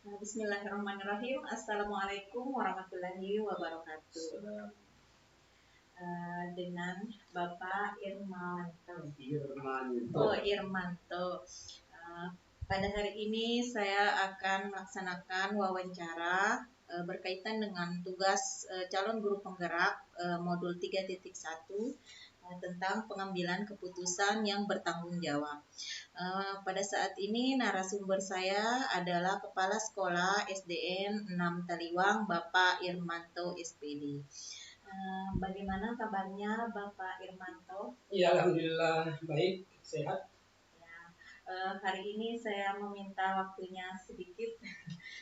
Bismillahirrahmanirrahim. Assalamualaikum warahmatullahi wabarakatuh. Dengan Bapak Irmanto. Irmanto. Pada hari ini saya akan melaksanakan wawancara berkaitan dengan tugas calon guru penggerak modul 3.1 tentang pengambilan keputusan yang bertanggung jawab. Pada saat ini narasumber saya adalah Kepala Sekolah SDN 6 Taliwang, Bapak Irmanto SPD. Bagaimana kabarnya Bapak Irmanto? Ya, alhamdulillah baik, sehat. Hari ini saya meminta waktunya sedikit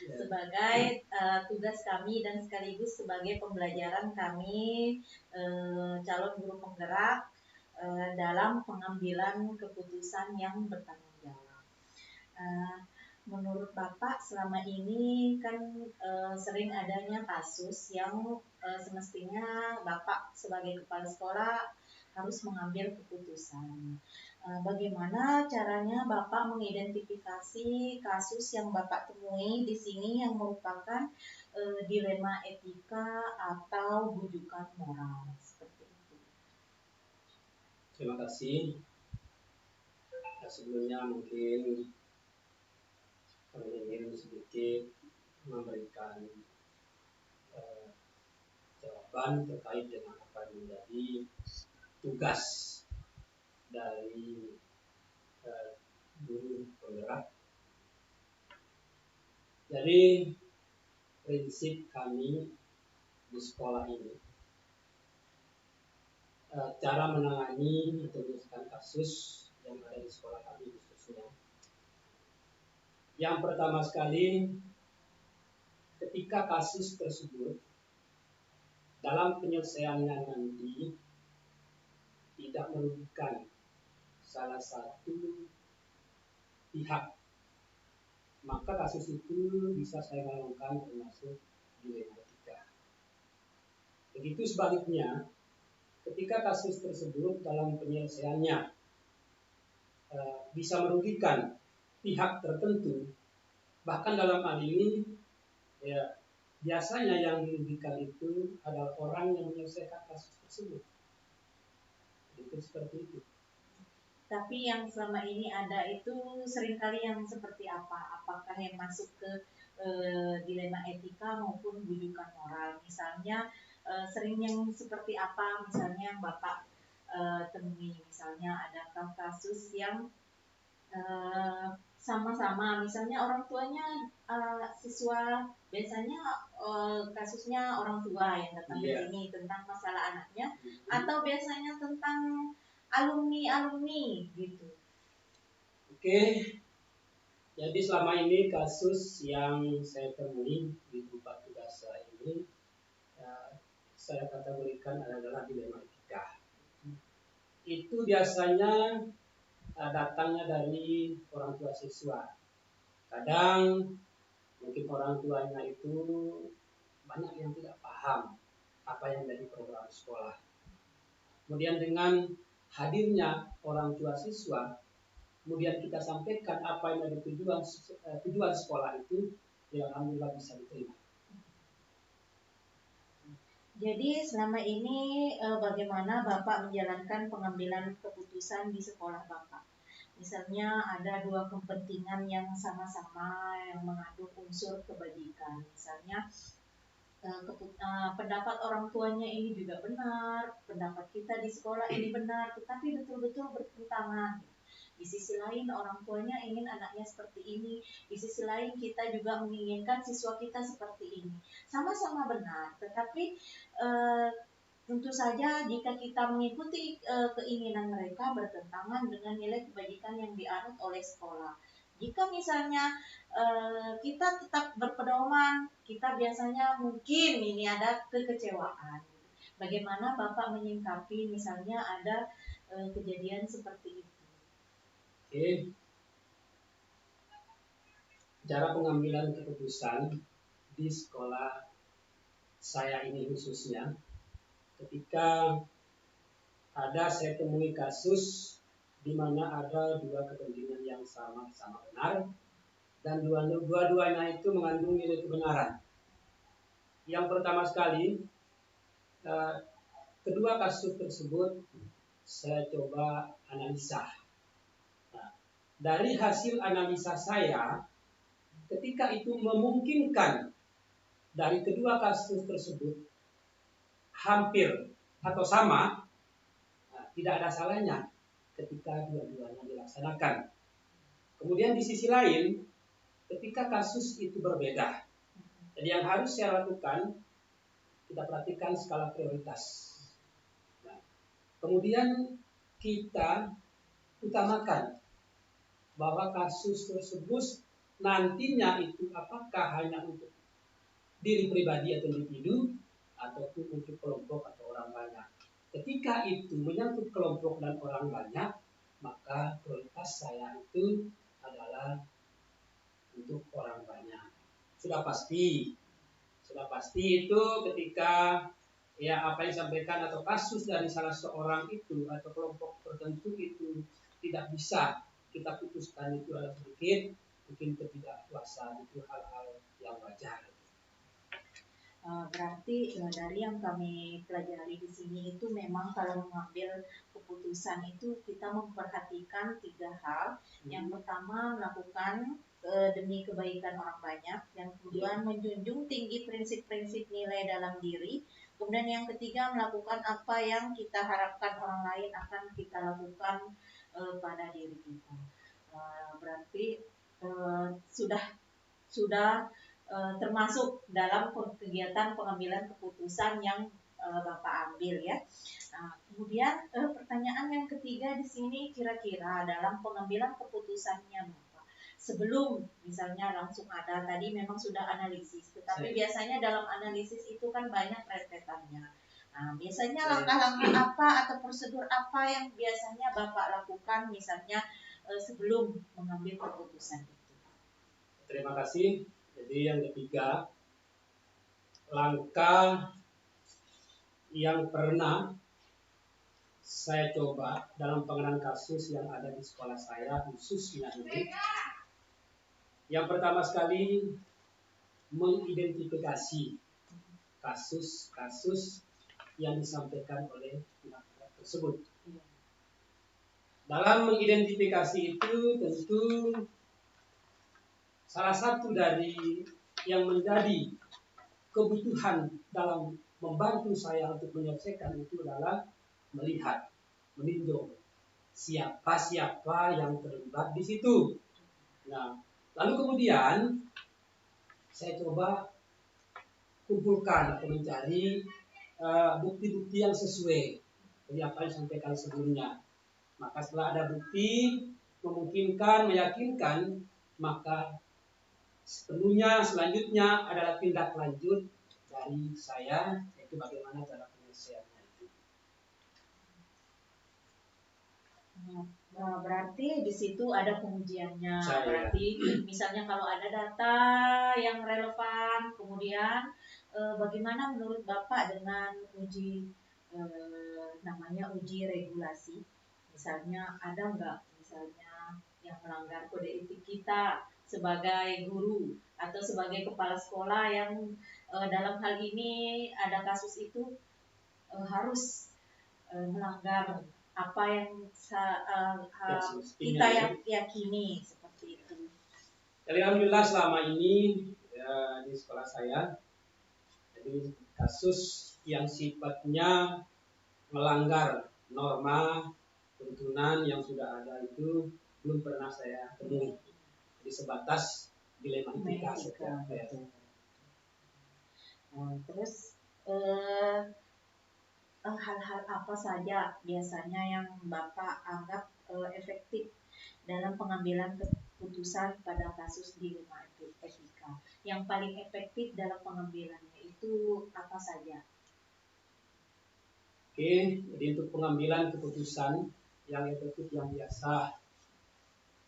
sebagai tugas kami dan sekaligus sebagai pembelajaran kami calon guru penggerak dalam pengambilan keputusan yang bertanggung jawab. Menurut Bapak selama ini kan sering adanya kasus yang semestinya Bapak sebagai kepala sekolah harus mengambil keputusan. Bagaimana caranya Bapak mengidentifikasi kasus yang Bapak temui di sini yang merupakan dilema etika atau bujukan moral seperti itu? Terima kasih. Sebelumnya mungkin kami ingin sedikit memberikan jawaban terkait dengan apa yang menjadi tugas dari guru penggerak. Jadi prinsip kami di sekolah ini, cara menangani atau menyelesaikan kasus yang ada di sekolah kami khususnya. Yang pertama sekali, ketika kasus tersebut dalam penyelesaiannya nanti tidak merugikan salah satu pihak, maka kasus itu bisa saya golongkan termasuk dilema etika. Begitu sebaliknya, ketika kasus tersebut dalam penyelesaiannya bisa merugikan pihak tertentu, bahkan dalam hal ini ya, biasanya yang dirugikan itu adalah orang yang menyelesaikan kasus tersebut. Itu seperti itu. Tapi yang selama ini ada itu seringkali yang seperti apa? Apakah yang masuk ke dilema etika maupun bujukan moral? Misalnya sering yang seperti apa? Misalnya yang Bapak temui, misalnya adakah kasus yang sama-sama, misalnya orang tuanya siswa, biasanya kasusnya orang tua yang datang ke sini tentang masalah anaknya, atau biasanya tentang alumni gitu. Oke, jadi selama ini kasus yang saya temui di tempat tugas saya ini, saya kategorikan adalah dilema etika. Itu biasanya datangnya dari orang tua siswa. Kadang mungkin orang tuanya itu banyak yang tidak paham apa yang menjadi program sekolah. Kemudian dengan hadirnya orang tua siswa, kemudian kita sampaikan apa yang menjadi tujuan sekolah itu, ya alhamdulillah bisa diterima. Jadi selama ini bagaimana Bapak menjalankan pengambilan keputusan di sekolah Bapak? Misalnya ada dua kepentingan yang sama-sama yang mengandung unsur kebajikan. Misalnya pendapat orang tuanya ini juga benar, pendapat kita di sekolah ini benar, tetapi betul-betul bertentangan. Di sisi lain orang tuanya ingin anaknya seperti ini, di sisi lain kita juga menginginkan siswa kita seperti ini. Sama-sama benar, tetapi tentu saja jika kita mengikuti keinginan mereka bertentangan dengan nilai kebajikan yang dianut oleh sekolah. Jika misalnya kita tetap berpedoman, kita biasanya mungkin ini ada kekecewaan. Bagaimana Bapak menyingkapi misalnya ada kejadian seperti itu? Oke. Cara pengambilan keputusan di sekolah saya ini khususnya, ketika saya temui kasus di mana ada dua kepentingan yang sama-sama benar, dan dua-duanya itu mengandung nilai kebenaran. Yang pertama sekali, kedua kasus tersebut saya coba analisa. Nah, dari hasil analisa saya, ketika itu memungkinkan dari kedua kasus tersebut hampir atau sama, tidak ada salahnya ketika dua-duanya dilaksanakan. Kemudian di sisi lain, ketika kasus itu berbeda, jadi yang harus saya lakukan, kita perhatikan skala prioritas. Nah, kemudian kita utamakan bahwa kasus tersebut nantinya itu apakah hanya untuk diri pribadi atau individu ataupun untuk kelompok atau orang banyak. Ketika itu menyangkut kelompok dan orang banyak, maka prioritas saya itu adalah untuk orang banyak. Sudah pasti itu ketika ya apa yang disampaikan atau kasus dari salah seorang itu atau kelompok tertentu itu tidak bisa kita putuskan itu adalah sedikit mungkin ketidakpuasan, itu hal-hal yang wajar. Berarti dari yang kami pelajari di sini itu memang kalau mengambil keputusan itu kita memperhatikan 3 hal. Yang pertama melakukan demi kebaikan orang banyak. Yang kedua menjunjung tinggi prinsip-prinsip nilai dalam diri. Kemudian yang ketiga melakukan apa yang kita harapkan orang lain akan kita lakukan pada diri kita. Berarti sudah termasuk dalam kegiatan pengambilan keputusan yang Bapak ambil ya. Nah, kemudian pertanyaan yang ketiga di sini kira-kira dalam pengambilan keputusannya Bapak, sebelum misalnya langsung ada tadi memang sudah analisis, tetapi biasanya dalam analisis itu kan banyak rentetannya. Nah, biasanya langkah-langkah apa atau prosedur apa yang biasanya Bapak lakukan misalnya sebelum mengambil keputusan itu? Terima kasih. Jadi yang ketiga, langkah yang pernah saya coba dalam penanganan kasus yang ada di sekolah saya khususnya ini. Yang pertama sekali mengidentifikasi kasus-kasus yang disampaikan oleh pihak-pihak tersebut. Dalam mengidentifikasi itu tentu salah satu dari yang menjadi kebutuhan dalam membantu saya untuk menyelesaikan itu adalah melihat, meninjau siapa-siapa yang terlibat di situ. Nah, lalu kemudian saya coba kumpulkan atau mencari bukti-bukti yang sesuai dari apa yang disampaikan sebelumnya. Maka setelah ada bukti memungkinkan, meyakinkan, maka sepenuhnya selanjutnya adalah tindak lanjut dari saya, yaitu bagaimana cara penyelesaiannya itu. Berarti di situ ada pengujiannya. Saya. Berarti misalnya kalau ada data yang relevan, kemudian bagaimana menurut Bapak dengan uji namanya uji regulasi? Misalnya ada nggak misalnya yang melanggar kode etik kita sebagai guru atau sebagai kepala sekolah yang dalam hal ini ada kasus itu harus melanggar apa yang kita yakini seperti itu. Jadi alhamdulillah selama ini di sekolah saya, jadi kasus yang sifatnya melanggar norma tuntunan yang sudah ada itu belum pernah saya temui. Jadi sebatas dilematika saja. Terus hal-hal apa saja biasanya yang Bapak anggap efektif dalam pengambilan keputusan pada kasus dilema etika? Yang paling efektif dalam pengambilannya itu apa saja? Oke, jadi untuk pengambilan keputusan yang efektif yang biasa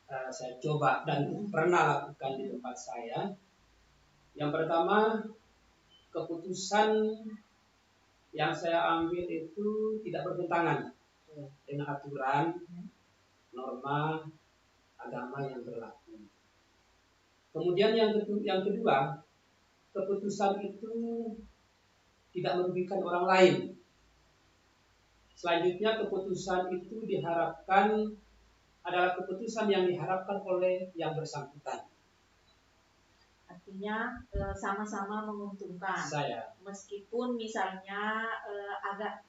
saya coba dan pernah lakukan di tempat saya. Yang pertama, keputusan yang saya ambil itu tidak bertentangan dengan aturan, norma, agama yang berlaku. Kemudian yang kedua, keputusan itu tidak merugikan orang lain. Selanjutnya keputusan itu diharapkan adalah keputusan yang diharapkan oleh yang bersangkutan. Artinya sama-sama menguntungkan. Meskipun misalnya agak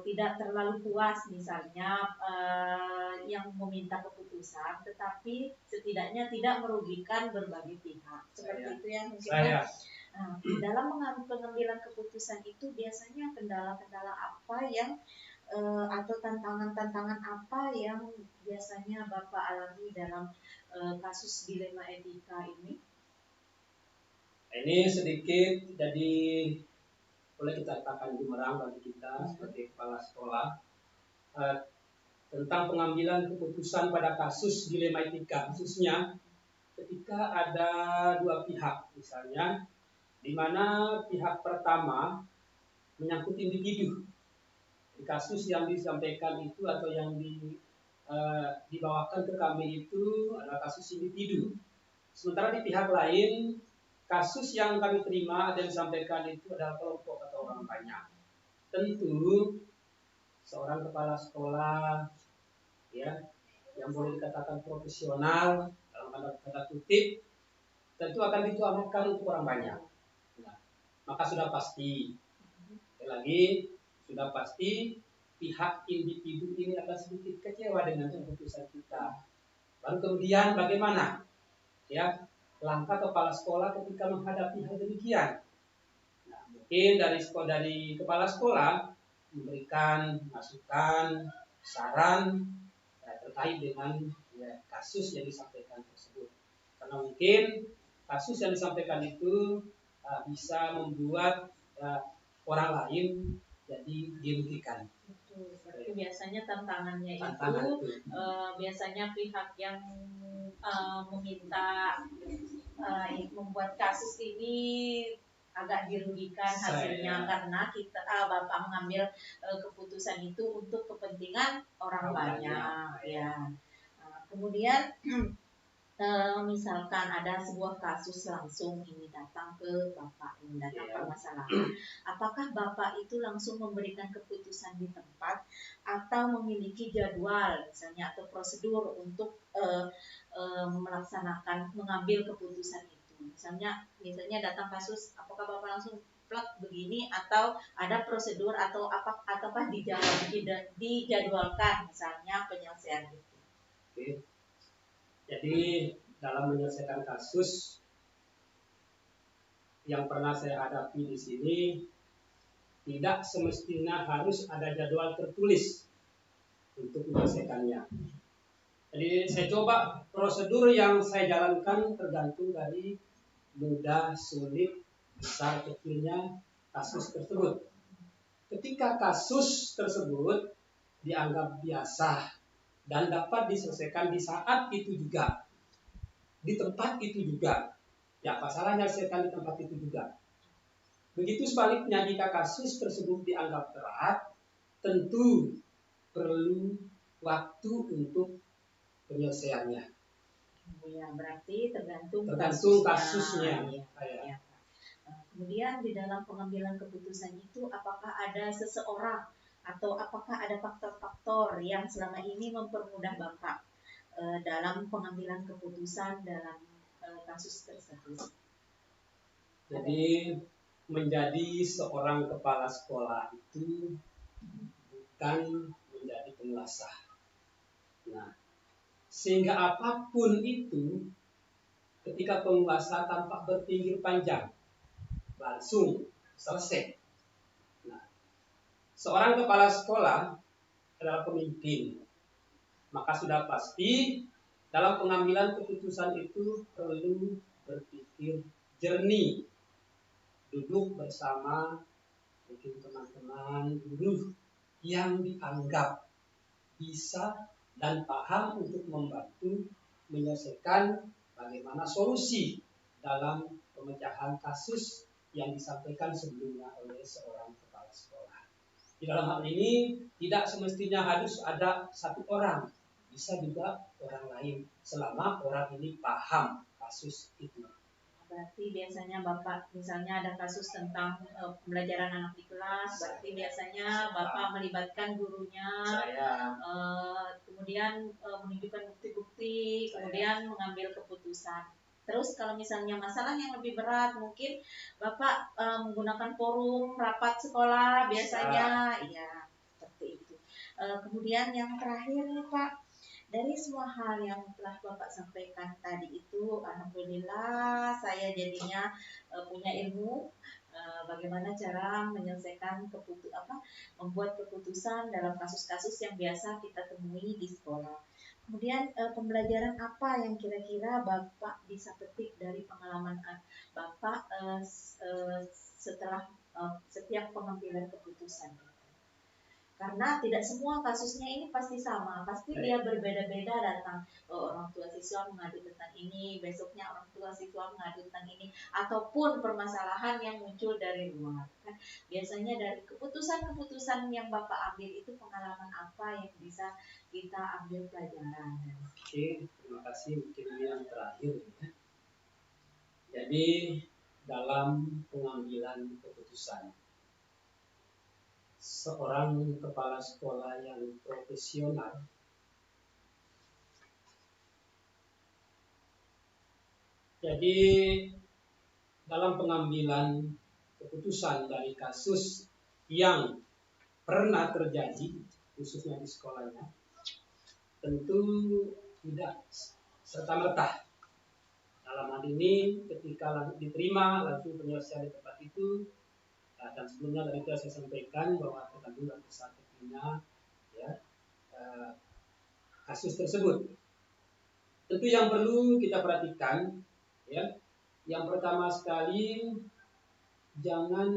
tidak terlalu puas misalnya yang meminta keputusan, tetapi setidaknya tidak merugikan berbagai pihak. Seperti itu ya mungkin. Dalam pengambilan keputusan itu biasanya kendala-kendala apa yang atau tantangan-tantangan apa yang biasanya Bapak alami dalam kasus dilema etika ini? Ini sedikit jadi boleh kita katakan bumerang bagi kita sebagai kepala sekolah tentang pengambilan keputusan pada kasus dilema etika, khususnya ketika ada dua pihak, misalnya di mana pihak pertama menyangkut individu. Di kasus yang disampaikan itu atau yang dibawakan ke kami itu adalah kasus individu. Sementara di pihak lain, kasus yang kami terima dan disampaikan itu adalah kelompok atau orang banyak. Tentu seorang kepala sekolah ya yang boleh dikatakan profesional dalam tanda kutip tentu akan dituamatkan untuk orang banyak. Nah, maka sudah pasti lagi sudah pasti pihak individu ini akan sedikit kecewa dengan keputusan kita. Lalu kemudian bagaimana ya langkah kepala sekolah ketika menghadapi hal demikian? Nah, mungkin dari kepala sekolah memberikan masukan, saran terkait dengan kasus yang disampaikan tersebut. Karena mungkin kasus yang disampaikan itu bisa membuat orang lain jadi dirugikan. Berarti biasanya tantangannya biasanya pihak yang meminta membuat kasus ini agak dirugikan hasilnya karena kita Bapak mengambil keputusan itu untuk kepentingan orang banyak. Ya. Kemudian misalkan ada sebuah kasus langsung ini datang ke Bapak, datang permasalahan. Apakah Bapak itu langsung memberikan keputusan di tempat atau memiliki jadwal misalnya atau prosedur untuk melaksanakan mengambil keputusan itu? Misalnya datang kasus, apakah Bapak langsung plak begini atau ada prosedur atau ataukah dijadwalkan misalnya penyelesaian itu? Oke. Jadi dalam menyelesaikan kasus yang pernah saya hadapi di sini tidak semestinya harus ada jadwal tertulis untuk menyelesaikannya. Jadi saya coba prosedur yang saya jalankan tergantung dari mudah, sulit, besar, kecilnya kasus tersebut. Ketika kasus tersebut dianggap biasa dan dapat diselesaikan di saat itu juga, di tempat itu juga, ya apa salahnya selesaikan di tempat itu juga. Begitu sebaliknya jika kasus tersebut dianggap berat, tentu perlu waktu untuk penyelesaiannya. Ya, berarti tergantung kasusnya. Ya. Kemudian di dalam pengambilan keputusan itu apakah ada seseorang atau apakah ada faktor-faktor yang selama ini mempermudah Bapak dalam pengambilan keputusan dalam kasus tersebut? Jadi menjadi seorang kepala sekolah itu bukan menjadi penguasa. Nah, sehingga apapun itu ketika penguasa tampak berpikir panjang langsung selesai. Nah, seorang kepala sekolah adalah pemimpin, maka sudah pasti dalam pengambilan keputusan itu perlu berpikir jernih, duduk bersama mungkin teman-teman guru yang dianggap bisa dan paham untuk membantu menyelesaikan bagaimana solusi dalam pemecahan kasus yang disampaikan sebelumnya oleh seorang kepala sekolah. Di dalam hal ini tidak semestinya harus ada satu orang, bisa juga orang lain selama orang ini paham kasus itu. Berarti biasanya Bapak misalnya ada kasus tentang pembelajaran anak di kelas, berarti biasanya Bapak melibatkan gurunya, kemudian menunjukkan bukti-bukti, kemudian mengambil keputusan. Terus kalau misalnya masalah yang lebih berat, mungkin Bapak menggunakan forum rapat sekolah biasanya, ya seperti itu. Kemudian yang terakhir nih Pak, dari semua hal yang telah Bapak sampaikan tadi itu, alhamdulillah saya jadinya punya ilmu bagaimana cara menyelesaikan membuat keputusan dalam kasus-kasus yang biasa kita temui di sekolah. Kemudian pembelajaran apa yang kira-kira Bapak bisa petik dari pengalaman Bapak setelah setiap pengambilan keputusan? Karena tidak semua kasusnya ini pasti sama, pasti dia berbeda-beda datang. Orang tua siswa mengadu tentang ini, besoknya orang tua siswa mengadu tentang ini, ataupun permasalahan yang muncul dari luar. Kan biasanya dari keputusan-keputusan yang Bapak ambil itu pengalaman apa yang bisa kita ambil pelajaran? Oke, terima kasih. Mungkin ini yang terakhir ya. Jadi dalam pengambilan keputusan, seorang kepala sekolah yang profesional jadi dalam pengambilan keputusan dari kasus yang pernah terjadi khususnya di sekolahnya, tentu tidak serta-merta. Dalam hal ini ketika diterima langsung penyelesaian di tempat itu, dan sebelumnya tadi sudah saya sampaikan bahwa tergantung dari strateginya ya, kasus tersebut. Tentu yang perlu kita perhatikan ya, yang pertama sekali jangan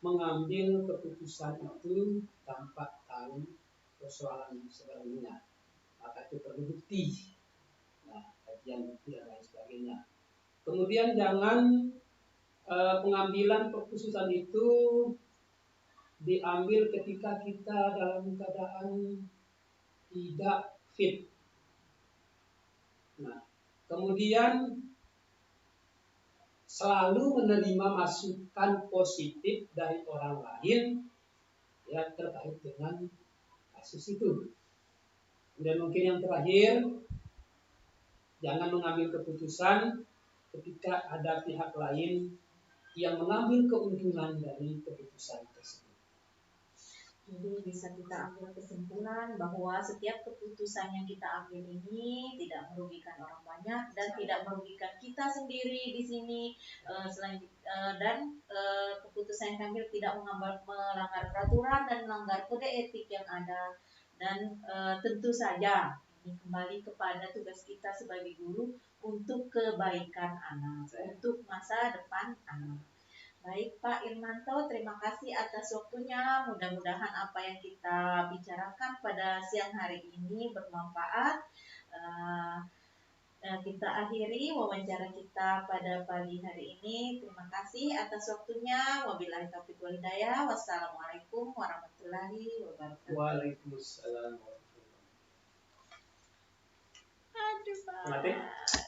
mengambil keputusan itu tanpa tahu persoalan sebenarnya, maka itu perlu bukti, kajian bukti dan lain sebagainya. Kemudian jangan pengambilan keputusan itu diambil ketika kita dalam keadaan tidak fit. Nah, kemudian selalu menerima masukan positif dari orang lain ya terkait dengan kasus itu. Dan mungkin yang terakhir, jangan mengambil keputusan ketika ada pihak lain yang mengambil keuntungan dari keputusan tersebut. Jadi bisa kita ambil kesimpulan bahwa setiap keputusan yang kita ambil ini tidak merugikan orang banyak dan tidak merugikan kita sendiri di sini. Keputusan yang diambil tidak melanggar peraturan dan melanggar kode etik yang ada. Dan tentu saja ini kembali kepada tugas kita sebagai guru untuk kebaikan anak, untuk masa depan anak. Baik Pak Irmanto, terima kasih atas waktunya. Mudah-mudahan apa yang kita bicarakan pada siang hari ini bermanfaat. Kita akhiri wawancara kita pada pagi hari ini. Terima kasih atas waktunya. Wabillahi taufiq wal hidayah. Wassalamualaikum warahmatullahi wabarakatuh. Waalaikumsalam warahmatullahi wabarakatuh. Aduh Pak.